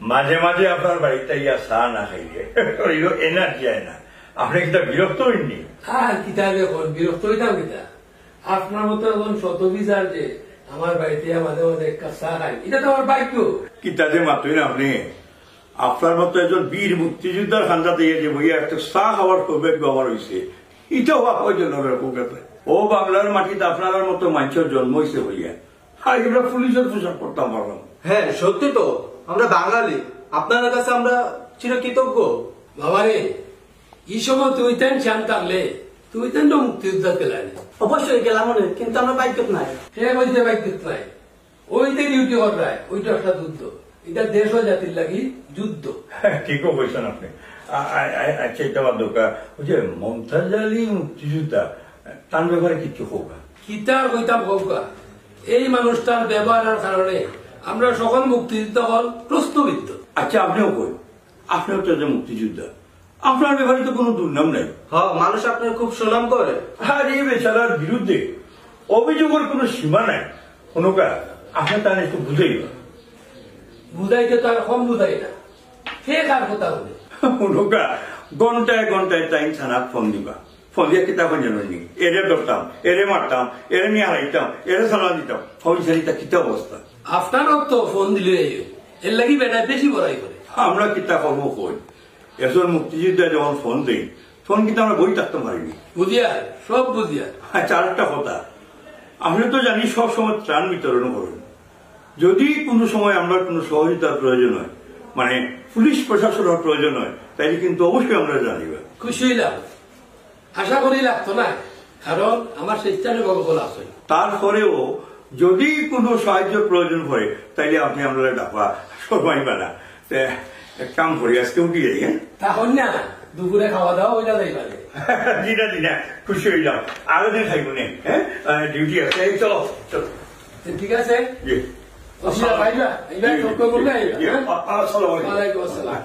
মাঝে মাঝে আপনার বাড়িতে ইয়া চা না খাইলে এনার্জি হয় না। আপনি কিতা বিরক্ত হইনি? আর কিতা দেখুন বিরক্ত হইতাম কিতা, আপনার মতো এখন শত বিচার যে আমার বাড়িতে মাঝে মাঝে এক কাপ চা খাই, এটা তো আমার ভাগ্য। কিতা যে মাতুই না আপনি, আপনার মতো একজন বীর মুক্তিযোদ্ধার খান্দাতে যে বইয়া একটা চা খাওয়ার সৌভাগ্য আমার হয়েছে, এটাও আপনার জন্য ও বাংলার মাটিতে আপনার মতো মানুষের জন্ম হয়েছে হইয়া। আর এগুলো পুলিশের পোশাক করতাম পারলাম। হ্যাঁ সত্যি তো, আমরা বাঙালি, আপনার কাছে আমরা চিরকৃতজ্ঞ। বাবারে এই সময় তুই তেন শান থাকলে তুই তেন তো মুক্তিযোদ্ধা পেলাই। অবশ্যই গেলাম কিন্তু আমরা বাইক নাই। সে বলতে বাইক নাই, ওইতে ডিউটি করায়, ওইটা একটা যুদ্ধ, এটা দেশ ও জাতির লাগি যুদ্ধ। ঠিকও বলছেন আপনি। আচ্ছা এটা আমার দরকার, ওই যে মমতাজ আলী মুক্তিযোদ্ধা, তার ব্যাপারে কিছু হোক। কিতার কইতাম কৌকা, এই মানুষটার ব্যবহারের কারণে আমরা সকল মুক্তিযোদ্ধা হল প্রশ্নবিদ্ধ। আচ্ছা আপনিও কই, আপনিও তো যে মুক্তিযোদ্ধা, আপনার ব্যাপারে তো কোনো দুর্নাম নাই। হ্যাঁ মানুষ আপনার খুব সুনাম করে। আর এই বেচারার বিরুদ্ধে অভিযোগের কোনো সীমা নাই। কোনোকা আপনি তার একটু বুঝেই বুঝাইতে তো আর কম বুঝাই না, সে কার কথা বলে কোনোকা ঘন্টায় ঘন্টায় টাইম থানা ফোন দিবা, ফোন দিয়ে কিতাব জানি এরে ধরতাম, এরে মারতাম, এরে নিয়ে হারাইতাম, এরে সালা দিতাম, ফৌজারিটা কিতা অবস্থা। আপনারও তো ফোন দিলে এর লাগি বেটায় বেশি বড়াই করে। আমরা কিতা করবো কই, একজন মুক্তিযোদ্ধা যখন ফোন দিই, ফোন কিন্তু আমরা বই থাকতে পারিনি। বুঝিয়ার সব বুঝিয়ার। আচ্ছা আরেকটা কথা, আপনি তো জানি সব সময় ত্রাণ বিতরণ করেন। যদি কোনো সময় আমরা কোনো সহযোগিতার প্রয়োজন হয়, মানে পুলিশ প্রশাসনের প্রয়োজন হয়, তাইলে কিন্তু অবশ্যই আমরা জানিব। খুশি হইলাম, আশা করি লাগতো না, কারণ আমার স্বেচ্ছাসেবক বল আছে। তারপরেও যদি কোনো সাহায্য প্রয়োজন হয়, তাইলে আপনি আমরা ডাকা সময় পানা এক কাম করি, আজকে উঠি যাই। হ্যাঁ তখন না দুপুরে খাওয়া দাওয়া ওইটা যাই পারে। দিনা দিনা খুশি হইলাম, আরো দিন খাইব নে। হ্যাঁ ডিউটি আছে, চলো চলো। ঠিক আছে ভাইবা, এইবার চক্কর করলে আসসালামু আলাইকুম। ওয়ালাইকুম আসসালাম।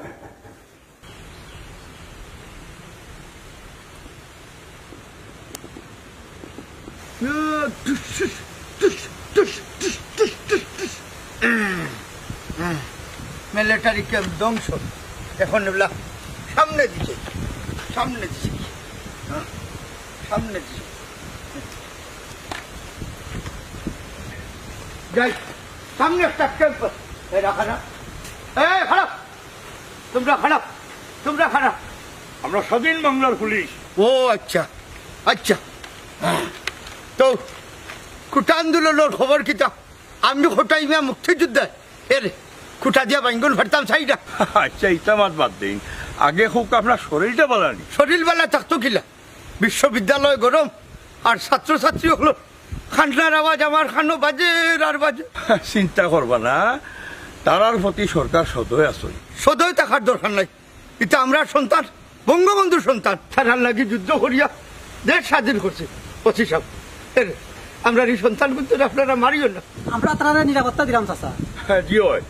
মিলিটারি ক্যাম্প ধ্বংস, এখন এগুলা সামনে দিছে, সামনে দিছে, সামনে দিছে। যাই সামনে একটা ক্যাম্প রাখা না, খারাপ তোমরা, খারাপ তোমরা, খারাপ। আমরা স্বাধীন বাংলার পুলিশ। ও আচ্ছা আচ্ছা, তো কুটা আন্দোলনের খবর কিতা? আমি খোটাই মিয়া মুক্তিযোদ্ধা, এর কুটা দিয়া বাইঙ্গল ফারতাম সাইডা। আচ্ছা ইটা মাত বাদ দিন, আগে হোক আপনার শরীরটা বালানি। শরীর বেলা থাকতো কিলা, বিশ্ববিদ্যালয় গরম আর ছাত্রছাত্রী হলো খান্নার আওয়াজ, আমার খানো বাজে আর বাজে। চিন্তা করবা না, তারার প্রতি সরকার সদয় আছে। সদয় থাকার দরকার নাই, এটা আমরা সন্তান, বঙ্গবন্ধুর সন্তান, তারার লাগি যুদ্ধ করিয়া দেশ স্বাধীন করছে। পঁচি সাহেব, আমরা এই সন্তান কিন্তু আপনারা মারিও না, আমরা তারা নিরাপত্তা দিলাম চাচা। জি হয়,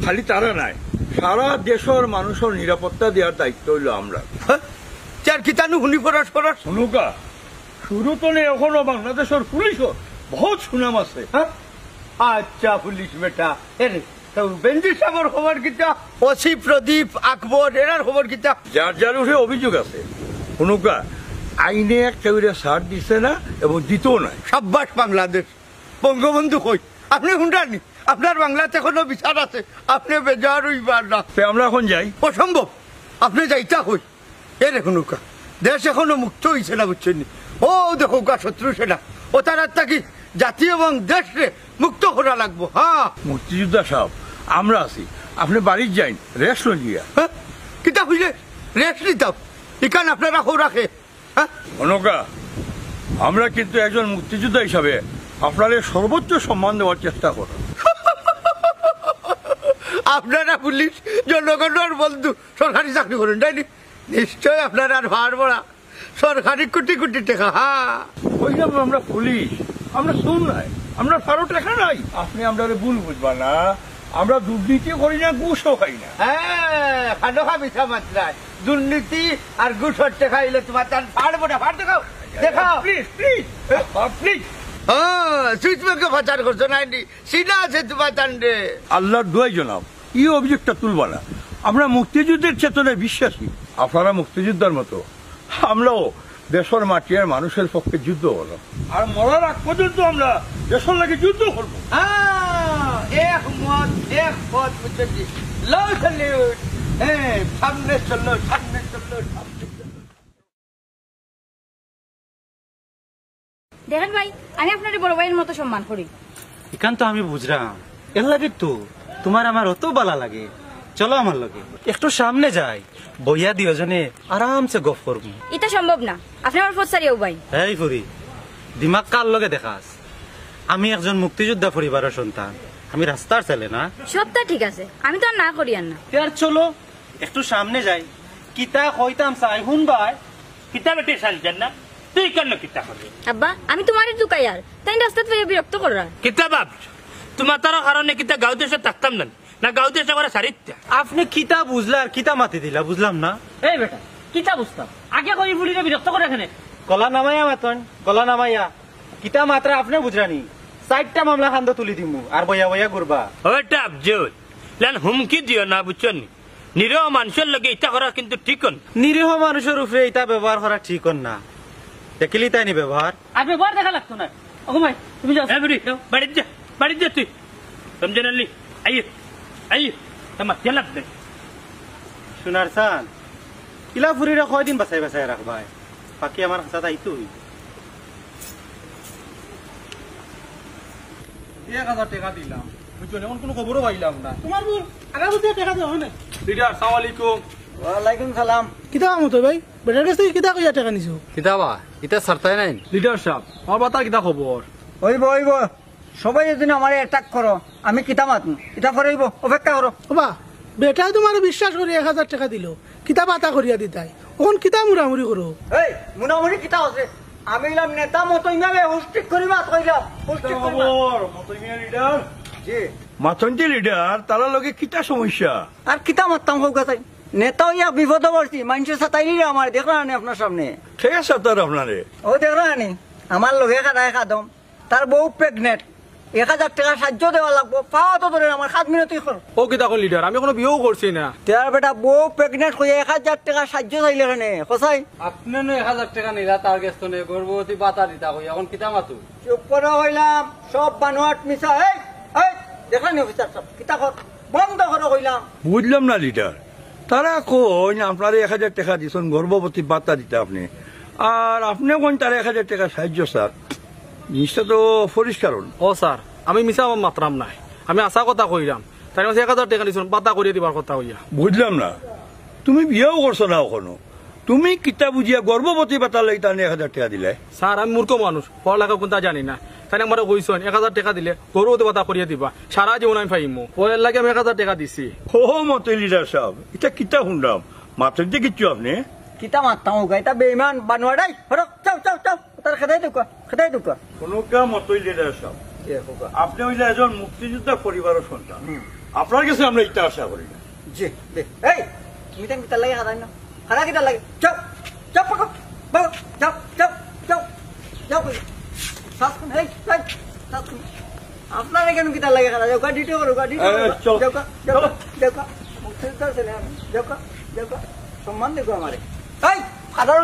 খালি তারা নাই, সারা দেশের মানুষের নিরাপত্তা দেওয়ার দায়িত্ব হইল আমরা। চার কিতানু হুনি ফরাস ফরাস শুনুকা, শুরু তো নেই এখনো বাংলাদেশের পুলিশও বহুত সুনাম আছে। আচ্ছা পুলিশ বেটা, বেঞ্জির সাহেবের খবর কিতা? ওসি প্রদীপ, আকবর এরার খবর কিতা? যার যার উঠে অভিযোগ আছে। শুনুকা, আইনে কেউরে ছাড় দিছে না এবং দিতেও নাই। সাব্বাস বাংলাদেশ, বঙ্গবন্ধু কই আপনি শুনটানি? আপনার বাংলাতে এখনো বিচার আছে, আপনি বেজার হইবার না। আমরা এখন যাই? অসম্ভব, আপনি যাইতা হই। এখনুকা দেশ এখনো মুক্ত হয়েছে না, বুঝছেন? ও দেখো গা শত্রু সেনা, ও তার থাকি জাতি এবং দেশে মুক্ত করা লাগবো। হ্যাঁ মুক্তিযোদ্ধা সাহেব, আমরা আছি, আপনি বাড়ির যাইন, রেস্ট লইয়া। কিতা হইলে রেস্ট নিতাম, ইকান আপনারা হো রাখে। অনুকা, আমরা কিন্তু একজন মুক্তিযোদ্ধা হিসাবে আপনার সর্বোচ্চ সম্মান দেওয়ার চেষ্টা করো। আপনারা পুলিশ, জনগণের বন্ধু, সরকারি চাকরি করেন তাই নিশ্চয় আপনারা আর ভার বড়া সরকারি কোটি কোটি টাকা। হ্যাঁ ওইরকম আমরা পুলিশ, আমরা শুন নাই, আমরা 12 টাকা নাই। আপনি আমরা ভুল বুঝবা না, আমরা দুর্নীতি করি না, ঘুষও খাই না। হ্যাঁ খানো খা মিঠা মাত্রায় দুর্নীতি আর ঘুষের টাকা এলে তোমার তার পারবো না, পার দেখাও দেখাও প্লিজ প্লিজ প্লিজ। হ্যাঁ সুইচ ব্যাংকে পাচার করছো না, সিনা আছে তোমার তান্ডে। আল্লাহর দোয়াই জনাব, এই অভিযোগটা তুলবা না। আমরা মুক্তিযুদ্ধের চেতনায় বিশ্বাসী, আপনারা মুক্তিযোদ্ধার মতো আমরাও দেশের মাটি আর মানুষের পক্ষে যুদ্ধ করলাম, আর মরার আগ পর্যন্ত আমরা দেশের লাগে যুদ্ধ করবো। এক মত এক পথ বুঝছি, লও স্যালুট। হ্যাঁ, সামনে চলো, সামনে চলো, সামনে চলো। দেখেন ভাই, আমি আপনার বড় ভাইয়ের মতো সম্মান করি। এখান তো আমি বুঝলাম, এর লাগে তো তোমার আমার অত বালা লাগে। চলো আমার লগে একটু সামনে যাই, বইয়া দুজনে আরামসে গপ করবো। এটা সম্ভব না, আপনি আমার ফোন সারিয়াও ভাই। এই ফুরি, দিমাগ কার লগে দেখাস? আমি একজন মুক্তিযোদ্ধা পরিবারের সন্তান, আমি রাস্তার ছেলে না। সবটা ঠিক আছে, আমি তো আর না করি আর না। আর চলো একটু সামনে যাই, কিতা কইতাম চাই শুন ভাই। কিতা বেটে সালছেন না, তুই কেন কিতা করবি? আব্বা, আমি তোমারই দুকাই আর তাই রাস্তাত পেয়ে বিরক্ত করার। কিতা ভাবছ? তোমার তার কারণে কিতা গাঁও দেশে থাকতাম না, না গাঁও দেশে করে সারিত্যা? আপনি কিতা বুঝলা আর কিতা মাতি দিলা বুঝলাম না। এই বেটা, কিতা বুঝতাম আগে কই ফুলিরে বিরক্ত করে এখানে। গলা নামাইয়া মাতন, গলা নামাইয়া কিতা মাত্রা আপনি বুঝরানি। 4টা মামলা খান্দ তুলি দিমু আর বইয়া বইয়া ঘুরবা। ওইটা আবজল লান হুমকি দিও না, বুঝছেন? নিরহ মানুষের লগে ইটা করা কিন্তু ঠিক না। নিরীহ মানুষের উপরে এটা ব্যবহার করা ঠিক না। দেখলি তাই নি ব্যবহার, আর ব্যবহার দেখা লাগতো না। ও ভাই তুমি যাও। বাড়িতে যা, বাড়িতে যা তুই। রমজান আলী আইয়ে আইয়ে তোমার জেলাপ দে। শোনার চান কিলা ফুরিরা কয়দিন বাঁচাই বাঁচাই রাখবাই, বাকি আমার হাতে আইতুই 1000 টাকা দিলাম, বুঝছেন? এখন কোনো খবরও পাইলাম না। তোমার বল আগা বুঝে টাকা দাও না। লিডার, আসসালামু আলাইকুম। ওয়ালাইকুম সালাম। কিতা কাম হতো ভাই? বেটার কাছ থেকে কিতা কইয়া টাকা নিছো? কিতাবা এটা সারতাই নাই। লিডার সাহেব, আমার বাতার কিতা খবর? ওইব ওইব, সবাই যদি আমার অ্যাটাক করো, আমি কিতা মাতুন, এটা পরেইব, অপেক্ষা করো। বাবা, বেটাই তোমার বিশ্বাস করে 1000 টাকা দিল, কিতা বাতা করিয়া দিতাই। ওখন কিতা মুরামুরি করো? এই মুনামুনি কিতা আছে? আমি ইলাম নেতা মতো ইমামে হুস্টিক করিবা কইলাম, হুস্টিক করিবা। লিডার জি, মাতন্তি লিডার, তারা লগে কিতা সমস্যা? আর কিতা মারতাম হোক তাই নেতা ইয়া বিপদ পড়ছি, মানুষের সাতাইলি আমার দেখো না আপনার সামনে। ঠিক আছে তার আপনারে ও দেখো না আমার লগে খাদায় খাদম, তার বউ প্রেগনেন্ট, 1000 টাকা সাহায্য দেওয়া লাগবো। পাওয়া তো ধরে আমার 7 মিনিটই কর। ও কিতা কোন লিডার, আমি কোনো বিয়েও করছি না। তার বেটা বউ প্রেগনেন্ট হয়ে 1000 টাকা সাহায্য চাইলে কেন কোথায়? আপনি 1000 টাকা নিলা, তার গেছ তো গর্ভবতী বাতা দিতা কই, এখন কিতা মাতু? চুপ করে হইলাম, সব বানোয়াট মিশা। এই এই দেখা নি অফিসার সব কিতা কর, বন্ধ করে হইলাম। বুঝলাম না লিডার, তারা কই আপনার 1000 টাকা দিচ্ছেন গর্ভবতী বার্তা দিতে আপনি, আর আপনি কোন তার 1000 টাকা সাহায্য স্যার, জিনিসটা তো পরিষ্কার। ও স্যার, আমি মিছা মাত্রাম নাই, আমি আশা কথা কইলাম। তাই 1000 টাকা দিছেন বাতা করিয়ে দিবার কথা হইয়া। বুঝলাম না, তুমি বিয়েও করছো না ওখানো, তুমি কিতা বুঝিয়া গর্ভবতী বাতা লই তানে 1000 টাকা দিলে? স্যার, আমি মূর্খ মানুষ, পড়ালেখা কোনটা জানি না। তাই আমার কইছেন 1000 টাকা দিলে গর্ভবতী বাতা করিয়ে দিবা, সারা জীবন আমি পাইমু। ওর লাগে আমি 1000 টাকা দিছি। ও মতো লিডার সাহেব, এটা কিতা শুনলাম, মাত্র যে কিচ্ছু আপনি কিতা মারতাম হোক, এটা বেইমান বানোয়াটাই হরক। চাও চাও চাও, তার খেদাই দুকা, খেদাই দুকা। কোনো কাম মতোই লিডার সাহেব, আপনি হইলে একজন মুক্তিযোদ্ধা পরিবারের সন্তান, আপনার কাছে আমরা এটা আশা করি না। জি দেখ, এই তুমি তাই কিতা লাগে খাদাই না, খাদা কিতা লাগে? চাও চাও, পাকো পাকো, চাও চাও চাও চাও। সাসকুন এই এই সাসকুন, আপনার কেন কিতা লাগে খাদা? যাও ডিউটি করো, ডিউটি করো, চলো যাও যাও যাও। মুক্তিযোদ্ধা ছেলে আমি, যাও যাও, সম্মান দেখো আমারে। এই খাদার